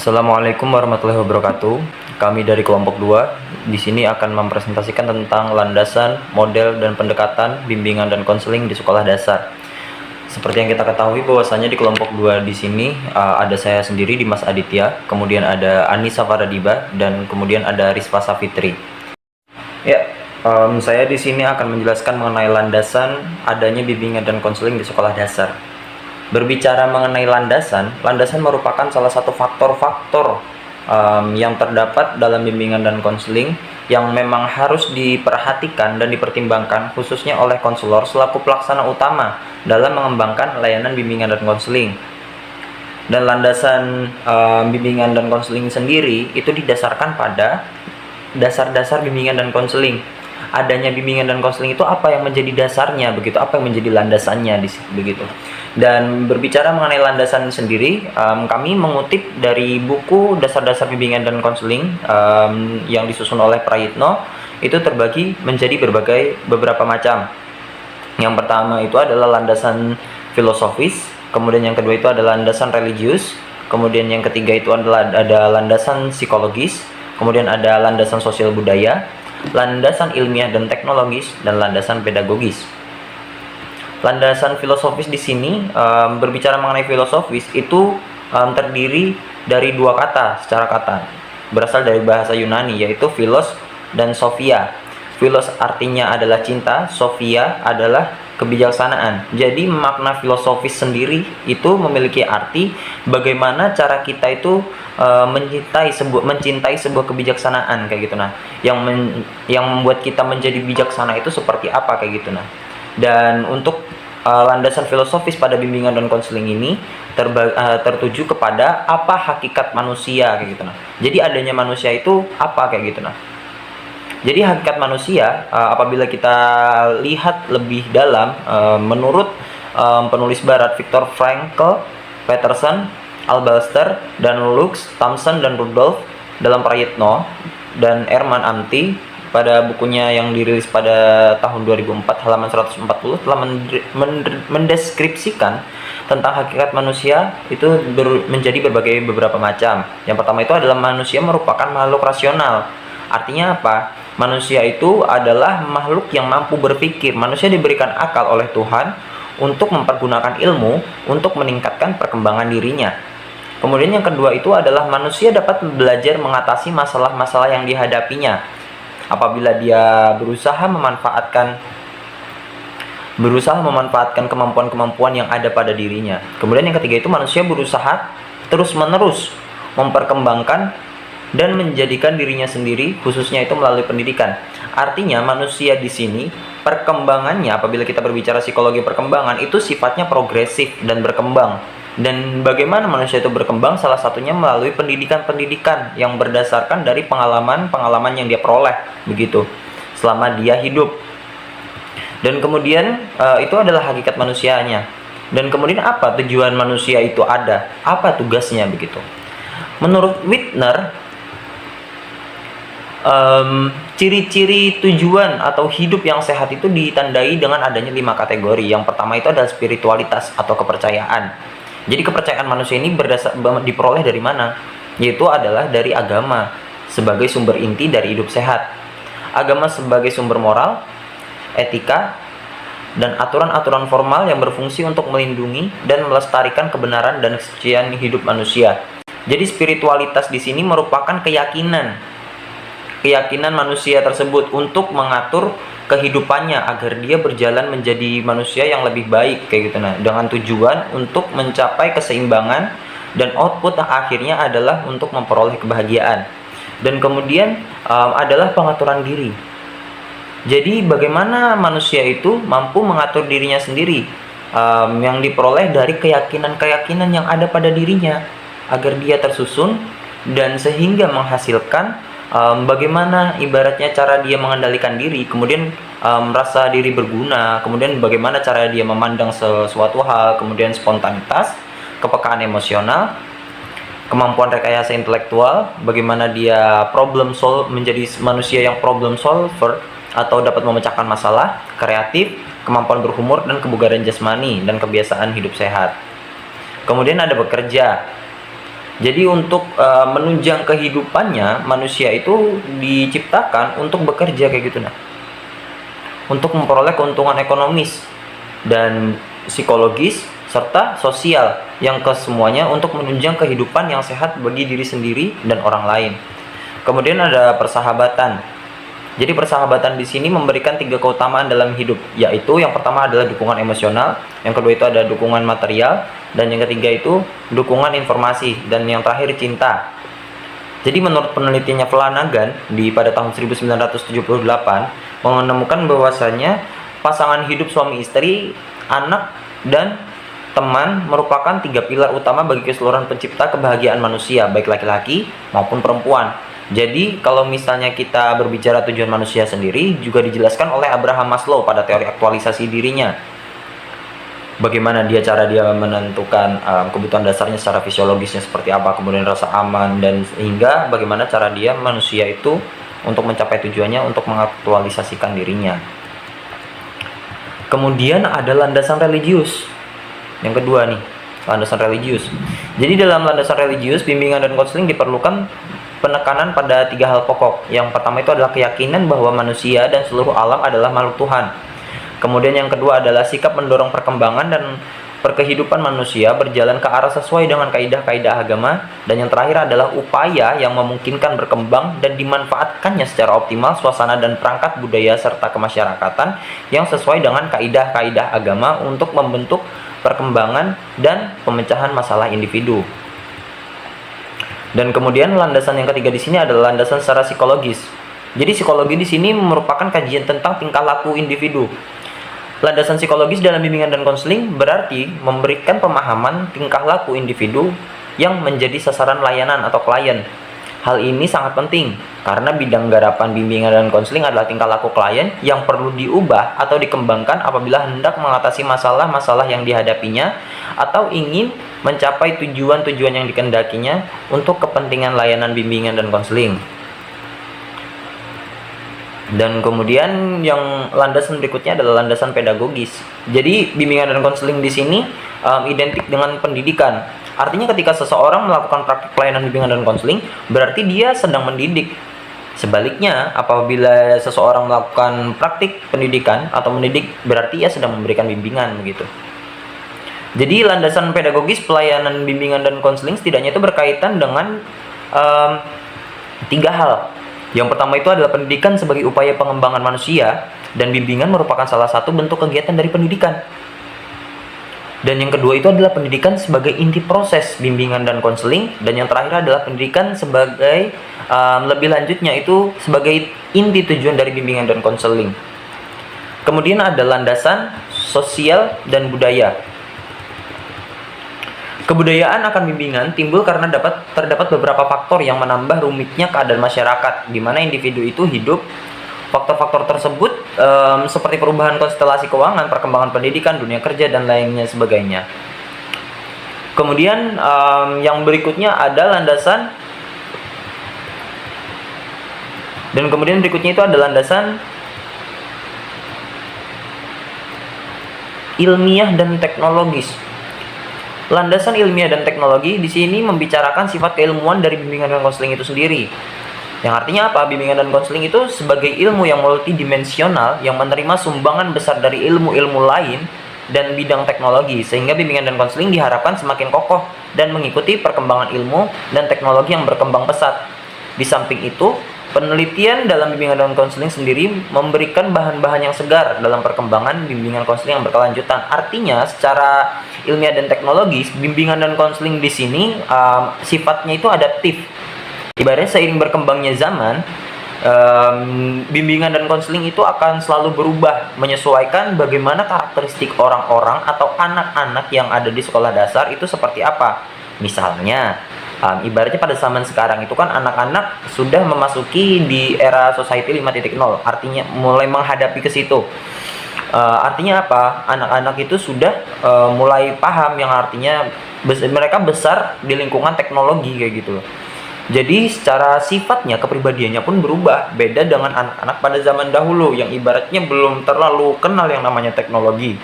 Assalamualaikum warahmatullahi wabarakatuh. Kami dari kelompok 2 di sini akan mempresentasikan tentang landasan, model, dan pendekatan bimbingan dan konseling di sekolah dasar. Seperti yang kita ketahui bahwasanya di kelompok 2 di sini ada saya sendiri Dimas Aditya, kemudian ada Anissa Faradiba, dan kemudian ada Rizfa Safitri. Ya, saya di sini akan menjelaskan mengenai landasan adanya bimbingan dan konseling di sekolah dasar. Berbicara mengenai landasan merupakan salah satu faktor-faktor yang terdapat dalam bimbingan dan konseling yang memang harus diperhatikan dan dipertimbangkan khususnya oleh konselor selaku pelaksana utama dalam mengembangkan layanan bimbingan dan konseling. Dan landasan bimbingan dan konseling sendiri itu didasarkan pada dasar-dasar bimbingan dan konseling. Adanya bimbingan dan konseling itu apa yang menjadi dasarnya begitu, apa yang menjadi landasannya begitu. Dan berbicara mengenai landasan sendiri, kami mengutip dari buku dasar-dasar bimbingan dan konseling yang disusun oleh Prayitno, itu terbagi menjadi beberapa macam. Yang pertama itu adalah landasan filosofis, kemudian yang kedua itu adalah landasan religius, kemudian yang ketiga itu adalah ada landasan psikologis, kemudian ada landasan sosial budaya, landasan ilmiah dan teknologis, dan landasan pedagogis. Landasan filosofis di sini berbicara mengenai filosofis itu terdiri dari dua kata secara kata, berasal dari bahasa Yunani yaitu philos dan sophia. Philos artinya adalah cinta, sophia adalah kebijaksanaan. Jadi makna filosofis sendiri itu memiliki arti bagaimana cara kita itu mencintai sebuah kebijaksanaan kayak gitu. Nah, yang membuat kita menjadi bijaksana itu seperti apa kayak gitu. Nah, dan untuk landasan filosofis pada bimbingan dan konseling ini tertuju kepada apa hakikat manusia kayak gitu. Nah, jadi adanya manusia itu apa kayak gitu. Nah, jadi hakikat manusia apabila kita lihat lebih dalam menurut penulis barat Viktor Frankl, Peterson, Albalster, dan Lux, Thomson, dan Rudolf dalam Prayitno, dan Herman Amti pada bukunya yang dirilis pada tahun 2004 halaman 140 telah mendeskripsikan tentang hakikat manusia itu menjadi beberapa macam. Yang pertama itu adalah manusia merupakan makhluk rasional. Artinya apa? Manusia itu adalah makhluk yang mampu berpikir. Manusia diberikan akal oleh Tuhan untuk mempergunakan ilmu untuk meningkatkan perkembangan dirinya. Kemudian yang kedua itu adalah manusia dapat belajar mengatasi masalah-masalah yang dihadapinya apabila dia berusaha memanfaatkan kemampuan-kemampuan yang ada pada dirinya. Kemudian yang ketiga itu manusia berusaha terus-menerus memperkembangkan dan menjadikan dirinya sendiri, khususnya itu melalui pendidikan. Artinya manusia di sini perkembangannya, apabila kita berbicara psikologi perkembangan, itu sifatnya progresif dan berkembang. Dan bagaimana manusia itu berkembang? Salah satunya melalui pendidikan-pendidikan yang berdasarkan dari pengalaman-pengalaman yang dia peroleh begitu selama dia hidup. Dan kemudian itu adalah hakikat manusianya. Dan kemudian apa tujuan manusia itu ada? Apa tugasnya begitu? Menurut Wittner, ciri-ciri tujuan atau hidup yang sehat itu ditandai dengan adanya 5 kategori. Yang pertama itu adalah spiritualitas atau kepercayaan. Jadi kepercayaan manusia ini diperoleh dari mana? Yaitu adalah dari agama sebagai sumber inti dari hidup sehat. Agama sebagai sumber moral, etika, dan aturan-aturan formal yang berfungsi untuk melindungi dan melestarikan kebenaran dan kesucian hidup manusia. Jadi spiritualitas di sini merupakan keyakinan manusia tersebut untuk mengatur kehidupannya agar dia berjalan menjadi manusia yang lebih baik kayak gitu. Nah, dengan tujuan untuk mencapai keseimbangan dan output akhirnya adalah untuk memperoleh kebahagiaan. Dan kemudian adalah pengaturan diri. Jadi bagaimana manusia itu mampu mengatur dirinya sendiri yang diperoleh dari keyakinan-keyakinan yang ada pada dirinya agar dia tersusun dan sehingga menghasilkan bagaimana ibaratnya cara dia mengendalikan diri, kemudian merasa diri berguna, kemudian bagaimana cara dia memandang sesuatu hal, kemudian spontanitas, kepekaan emosional, kemampuan rekayasa intelektual, bagaimana dia menjadi manusia yang problem solver atau dapat memecahkan masalah, kreatif, kemampuan berhumor, dan kebugaran jasmani dan kebiasaan hidup sehat. Kemudian ada bekerja. Jadi untuk menunjang kehidupannya, manusia itu diciptakan untuk bekerja kayak gitu, nah, untuk memperoleh keuntungan ekonomis dan psikologis serta sosial yang kesemuanya untuk menunjang kehidupan yang sehat bagi diri sendiri dan orang lain. Kemudian ada persahabatan. Jadi persahabatan di sini memberikan 3 keutamaan dalam hidup, yaitu yang pertama adalah dukungan emosional, yang kedua itu ada dukungan material, dan yang ketiga itu dukungan informasi, dan yang terakhir cinta. Jadi menurut penelitiannya Flanagan pada tahun 1978 menemukan bahwasanya pasangan hidup suami istri, anak, dan teman merupakan 3 pilar utama bagi keseluruhan pencipta kebahagiaan manusia, baik laki-laki maupun perempuan. Jadi kalau misalnya kita berbicara tujuan manusia sendiri juga dijelaskan oleh Abraham Maslow pada teori aktualisasi dirinya. Bagaimana cara dia menentukan kebutuhan dasarnya secara fisiologisnya seperti apa, kemudian rasa aman, dan hingga bagaimana cara dia manusia itu untuk mencapai tujuannya untuk mengaktualisasikan dirinya. Kemudian ada landasan religius. Yang kedua nih, landasan religius. Jadi dalam landasan religius, bimbingan dan konseling diperlukan penekanan pada 3 hal pokok. Yang pertama itu adalah keyakinan bahwa manusia dan seluruh alam adalah makhluk Tuhan. Kemudian yang kedua adalah sikap mendorong perkembangan dan perkehidupan manusia berjalan ke arah sesuai dengan kaidah-kaidah agama. Dan yang terakhir adalah upaya yang memungkinkan berkembang dan dimanfaatkannya secara optimal suasana dan perangkat budaya serta kemasyarakatan yang sesuai dengan kaidah-kaidah agama untuk membentuk perkembangan dan pemecahan masalah individu. Dan kemudian landasan yang ketiga di sini adalah landasan secara psikologis. Jadi psikologi di sini merupakan kajian tentang tingkah laku individu. Landasan psikologis dalam bimbingan dan konseling berarti memberikan pemahaman tingkah laku individu yang menjadi sasaran layanan atau klien. Hal ini sangat penting karena bidang garapan bimbingan dan konseling adalah tingkah laku klien yang perlu diubah atau dikembangkan apabila hendak mengatasi masalah-masalah yang dihadapinya atau ingin mencapai tujuan-tujuan yang dikendakinya untuk kepentingan layanan bimbingan dan konseling. Dan kemudian yang landasan berikutnya adalah landasan pedagogis. Jadi bimbingan dan konseling di sini identik dengan pendidikan. Artinya ketika seseorang melakukan praktik pelayanan bimbingan dan konseling, berarti dia sedang mendidik. Sebaliknya, apabila seseorang melakukan praktik pendidikan atau mendidik, berarti ia sedang memberikan bimbingan begitu. Jadi landasan pedagogis pelayanan bimbingan dan konseling setidaknya itu berkaitan dengan 3 hal. Yang pertama itu adalah pendidikan sebagai upaya pengembangan manusia, dan bimbingan merupakan salah satu bentuk kegiatan dari pendidikan. Dan yang kedua itu adalah pendidikan sebagai inti proses bimbingan dan konseling, dan yang terakhir adalah pendidikan sebagai lebih lanjutnya itu sebagai inti tujuan dari bimbingan dan konseling. Kemudian ada landasan sosial dan budaya. Kebudayaan akan bimbingan timbul karena terdapat beberapa faktor yang menambah rumitnya keadaan masyarakat di mana individu itu hidup. Faktor-faktor tersebut seperti perubahan konstelasi keuangan, perkembangan pendidikan, dunia kerja, dan lainnya sebagainya. Kemudian yang berikutnya ada landasan, dan kemudian berikutnya itu ada landasan ilmiah dan teknologis. Landasan ilmiah dan teknologi di sini membicarakan sifat keilmuan dari bimbingan dan konseling itu sendiri. Yang artinya apa? Bimbingan dan konseling itu sebagai ilmu yang multidimensional yang menerima sumbangan besar dari ilmu-ilmu lain dan bidang teknologi, sehingga bimbingan dan konseling diharapkan semakin kokoh dan mengikuti perkembangan ilmu dan teknologi yang berkembang pesat. Di samping itu, penelitian dalam bimbingan dan konseling sendiri memberikan bahan-bahan yang segar dalam perkembangan bimbingan konseling yang berkelanjutan. Artinya, secara ilmiah dan teknologis, bimbingan dan konseling di sini sifatnya itu adaptif. Ibaratnya seiring berkembangnya zaman, bimbingan dan konseling itu akan selalu berubah menyesuaikan bagaimana karakteristik orang-orang atau anak-anak yang ada di sekolah dasar itu seperti apa. Misalnya, ibaratnya pada zaman sekarang itu kan anak-anak sudah memasuki di era society 5.0, artinya mulai menghadapi ke situ. Artinya apa? Anak-anak itu sudah mulai paham, yang artinya mereka besar di lingkungan teknologi kayak gitu. Jadi secara sifatnya, kepribadiannya pun berubah, beda dengan anak-anak pada zaman dahulu yang ibaratnya belum terlalu kenal yang namanya teknologi.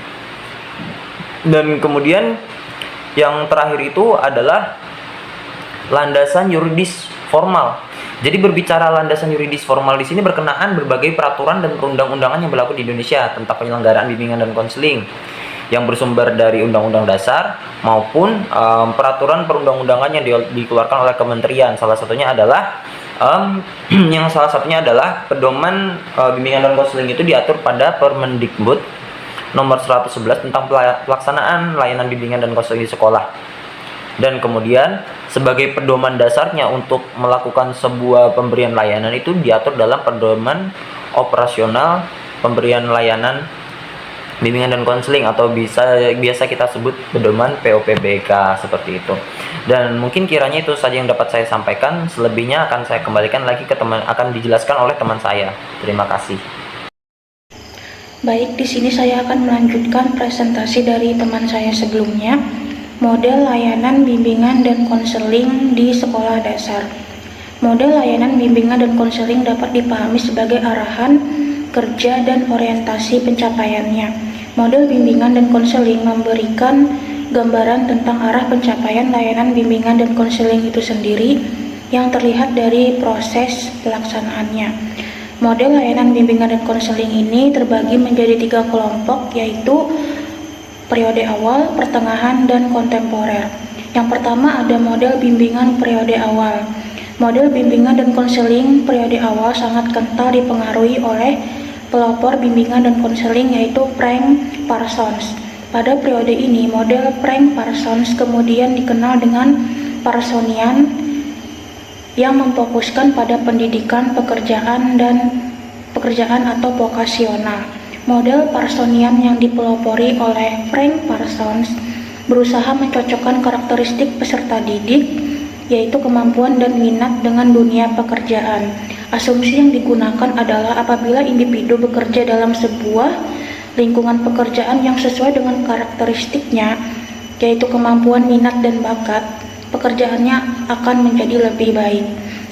Dan kemudian yang terakhir itu adalah landasan yuridis formal. Jadi berbicara landasan yuridis formal di sini berkenaan berbagai peraturan dan perundang-undangan yang berlaku di Indonesia tentang penyelenggaraan bimbingan dan konseling yang bersumber dari Undang-Undang Dasar maupun peraturan perundang-undangan yang dikeluarkan oleh kementerian. Salah satunya adalah pedoman bimbingan dan konseling itu diatur pada Permendikbud nomor 111 tentang pelaksanaan layanan bimbingan dan konseling di sekolah. Dan kemudian sebagai pedoman dasarnya untuk melakukan sebuah pemberian layanan itu diatur dalam pedoman operasional pemberian layanan bimbingan dan konseling atau biasa kita sebut pedoman POPBK seperti itu. Dan mungkin kiranya itu saja yang dapat saya sampaikan. Selebihnya akan saya kembalikan lagi akan dijelaskan oleh teman saya. Terima kasih. Baik, di sini saya akan melanjutkan presentasi dari teman saya sebelumnya. Model layanan bimbingan dan konseling di sekolah dasar. Model layanan bimbingan dan konseling dapat dipahami sebagai arahan, kerja, dan orientasi pencapaiannya. Model bimbingan dan konseling memberikan gambaran tentang arah pencapaian layanan bimbingan dan konseling itu sendiri yang terlihat dari proses pelaksanaannya. Model layanan bimbingan dan konseling ini terbagi menjadi 3 kelompok, yaitu periode awal, pertengahan, dan kontemporer. Yang pertama ada model bimbingan periode awal. Model bimbingan dan konseling periode awal sangat kental dipengaruhi oleh pelopor bimbingan dan konseling yaitu Frank Parsons. Pada periode ini, model Frank Parsons kemudian dikenal dengan Parsonian yang memfokuskan pada pendidikan, pekerjaan atau vokasional. Model Parsonian yang dipelopori oleh Frank Parsons berusaha mencocokkan karakteristik peserta didik, yaitu kemampuan dan minat dengan dunia pekerjaan. Asumsi yang digunakan adalah apabila individu bekerja dalam sebuah lingkungan pekerjaan yang sesuai dengan karakteristiknya, yaitu kemampuan, minat, dan bakat, pekerjaannya akan menjadi lebih baik.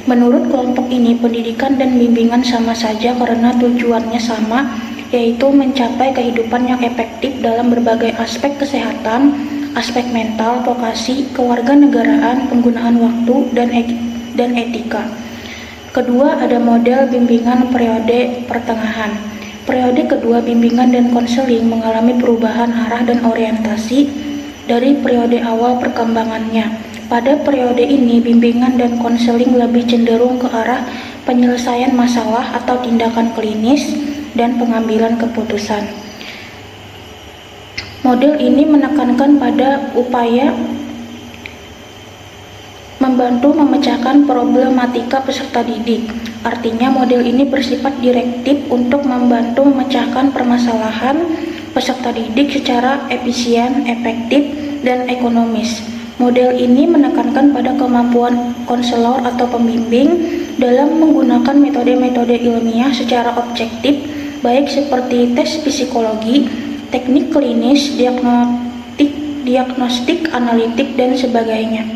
Menurut kelompok ini, pendidikan dan bimbingan sama saja karena tujuannya sama, yaitu mencapai kehidupan yang efektif dalam berbagai aspek kesehatan, aspek mental, vokasi, kewarganegaraan, penggunaan waktu, dan etika. Kedua, ada model bimbingan periode pertengahan. Periode kedua bimbingan dan konseling mengalami perubahan arah dan orientasi dari periode awal perkembangannya. Pada periode ini, bimbingan dan konseling lebih cenderung ke arah penyelesaian masalah atau tindakan klinis dan pengambilan keputusan. Model ini menekankan pada upaya membantu memecahkan problematika peserta didik. Artinya model ini bersifat direktif untuk membantu memecahkan permasalahan peserta didik secara efisien, efektif, dan ekonomis. Model ini menekankan pada kemampuan konselor atau pembimbing dalam menggunakan metode-metode ilmiah secara objektif, baik seperti tes psikologi, teknik klinis, diagnostik, analitik, dan sebagainya.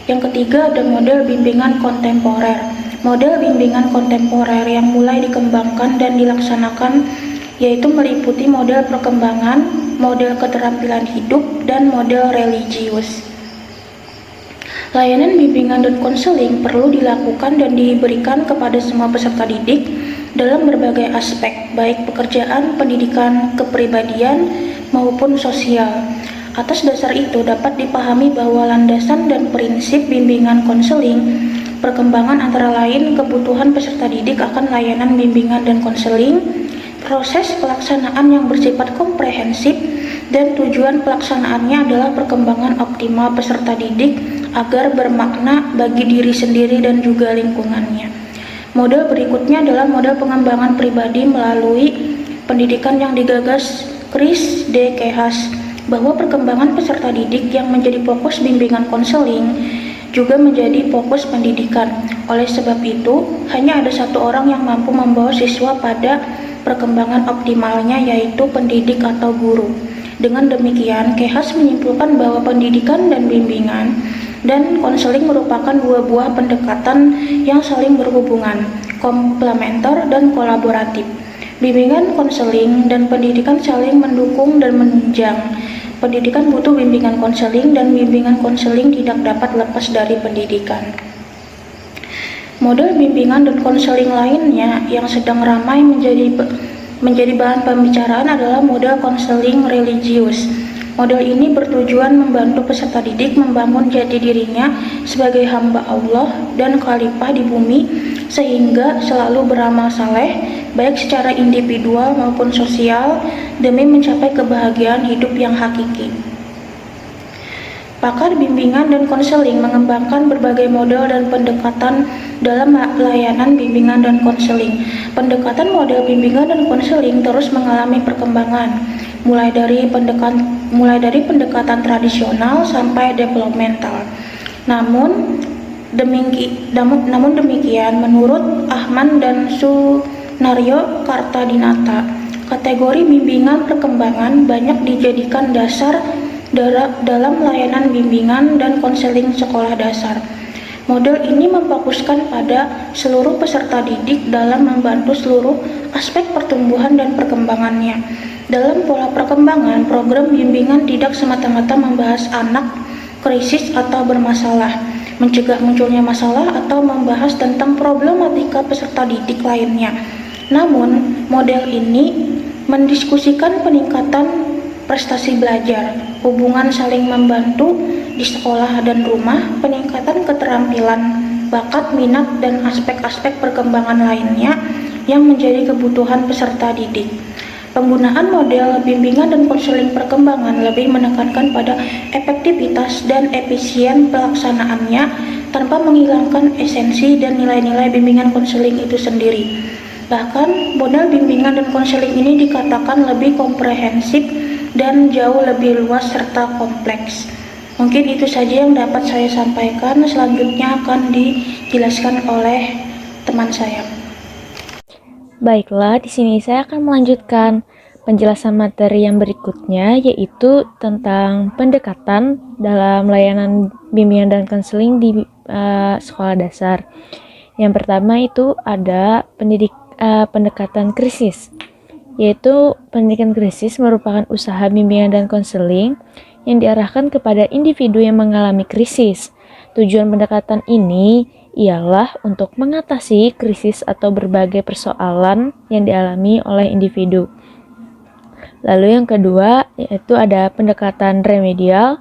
Yang ketiga ada model bimbingan kontemporer. Model bimbingan kontemporer yang mulai dikembangkan dan dilaksanakan yaitu meliputi model perkembangan, model keterampilan hidup, dan model religius. Layanan bimbingan dan konseling perlu dilakukan dan diberikan kepada semua peserta didik dalam berbagai aspek, baik pekerjaan, pendidikan, kepribadian, maupun sosial. Atas dasar itu dapat dipahami bahwa landasan dan prinsip bimbingan konseling perkembangan antara lain kebutuhan peserta didik akan layanan bimbingan dan konseling, proses pelaksanaan yang bersifat komprehensif, dan tujuan pelaksanaannya adalah perkembangan optimal peserta didik agar bermakna bagi diri sendiri dan juga lingkungannya. Model berikutnya adalah model pengembangan pribadi melalui pendidikan yang digagas Chris D. Kehas, bahwa perkembangan peserta didik yang menjadi fokus bimbingan konseling juga menjadi fokus pendidikan. Oleh sebab itu, hanya ada satu orang yang mampu membawa siswa pada perkembangan optimalnya, yaitu pendidik atau guru. Dengan demikian, Kehas menyimpulkan bahwa pendidikan dan bimbingan dan konseling merupakan dua buah pendekatan yang saling berhubungan, komplementer dan kolaboratif. Bimbingan, konseling, dan pendidikan saling mendukung dan menunjang. Pendidikan butuh bimbingan konseling dan bimbingan konseling tidak dapat lepas dari pendidikan. Model bimbingan dan konseling lainnya yang sedang ramai menjadi bahan pembicaraan adalah model konseling religius. Model ini bertujuan membantu peserta didik membangun jati dirinya sebagai hamba Allah dan khalifah di bumi sehingga selalu beramal saleh baik secara individual maupun sosial demi mencapai kebahagiaan hidup yang hakiki. Pakar bimbingan dan konseling mengembangkan berbagai model dan pendekatan dalam layanan bimbingan dan konseling. Pendekatan model bimbingan dan konseling terus mengalami perkembangan, mulai dari pendekatan tradisional sampai developmental. Namun demikian, menurut Ahman dan Sunario Kartadinata, kategori bimbingan perkembangan banyak dijadikan dasar dalam layanan bimbingan dan konseling sekolah dasar. Model ini memfokuskan pada seluruh peserta didik dalam membantu seluruh aspek pertumbuhan dan perkembangannya. Dalam pola perkembangan, program bimbingan tidak semata-mata membahas anak krisis atau bermasalah, mencegah munculnya masalah, atau membahas tentang problematika peserta didik lainnya. Namun, model ini mendiskusikan peningkatan prestasi belajar, hubungan saling membantu di sekolah dan rumah, peningkatan keterampilan, bakat, minat, dan aspek-aspek perkembangan lainnya yang menjadi kebutuhan peserta didik. Penggunaan model bimbingan dan konseling perkembangan lebih menekankan pada efektivitas dan efisien pelaksanaannya tanpa menghilangkan esensi dan nilai-nilai bimbingan konseling itu sendiri. Bahkan, model bimbingan dan konseling ini dikatakan lebih komprehensif dan jauh lebih luas serta kompleks. Mungkin itu saja yang dapat saya sampaikan. Selanjutnya akan dijelaskan oleh teman saya. Baiklah, di sini saya akan melanjutkan penjelasan materi yang berikutnya, yaitu tentang pendekatan dalam layanan bimbingan dan konseling di sekolah dasar. Yang pertama itu ada pendekatan krisis, yaitu pendidikan krisis merupakan usaha bimbingan dan konseling yang diarahkan kepada individu yang mengalami krisis. Tujuan pendekatan ini ialah untuk mengatasi krisis atau berbagai persoalan yang dialami oleh individu. Lalu yang kedua yaitu ada pendekatan remedial.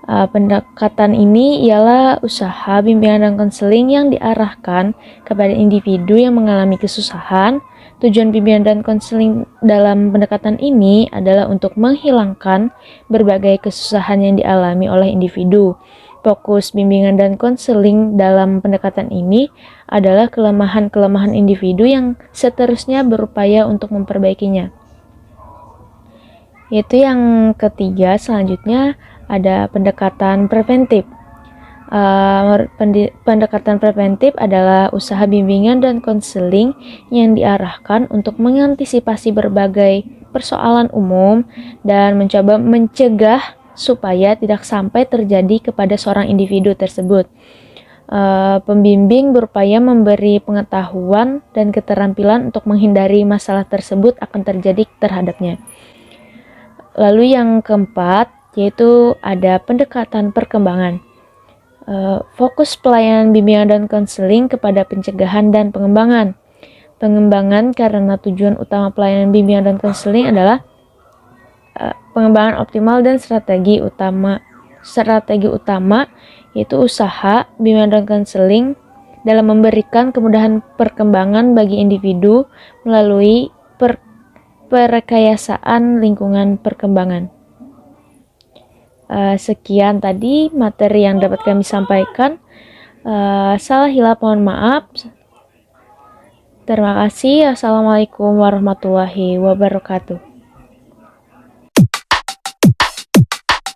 Pendekatan ini ialah usaha bimbingan dan konseling yang diarahkan kepada individu yang mengalami kesusahan. Tujuan bimbingan dan konseling dalam pendekatan ini adalah untuk menghilangkan berbagai kesusahan yang dialami oleh individu. Fokus bimbingan dan konseling dalam pendekatan ini adalah kelemahan-kelemahan individu yang seterusnya berupaya untuk memperbaikinya. Yaitu yang ketiga, selanjutnya ada pendekatan preventif. Pendekatan preventif adalah usaha bimbingan dan konseling yang diarahkan untuk mengantisipasi berbagai persoalan umum dan mencoba mencegah supaya tidak sampai terjadi kepada seorang individu tersebut. Pembimbing berupaya memberi pengetahuan dan keterampilan untuk menghindari masalah tersebut akan terjadi terhadapnya. Lalu yang keempat yaitu ada pendekatan perkembangan. Fokus pelayanan bimbingan dan konseling kepada pencegahan dan pengembangan. Pengembangan karena tujuan utama pelayanan bimbingan dan konseling adalah pengembangan optimal dan strategi utama yaitu usaha bimbingan dan konseling dalam memberikan kemudahan perkembangan bagi individu melalui perekayasaan lingkungan perkembangan. Sekian tadi materi yang dapat kami sampaikan. Salah hilap mohon maaf. Terima kasih. Assalamualaikum warahmatullahi wabarakatuh.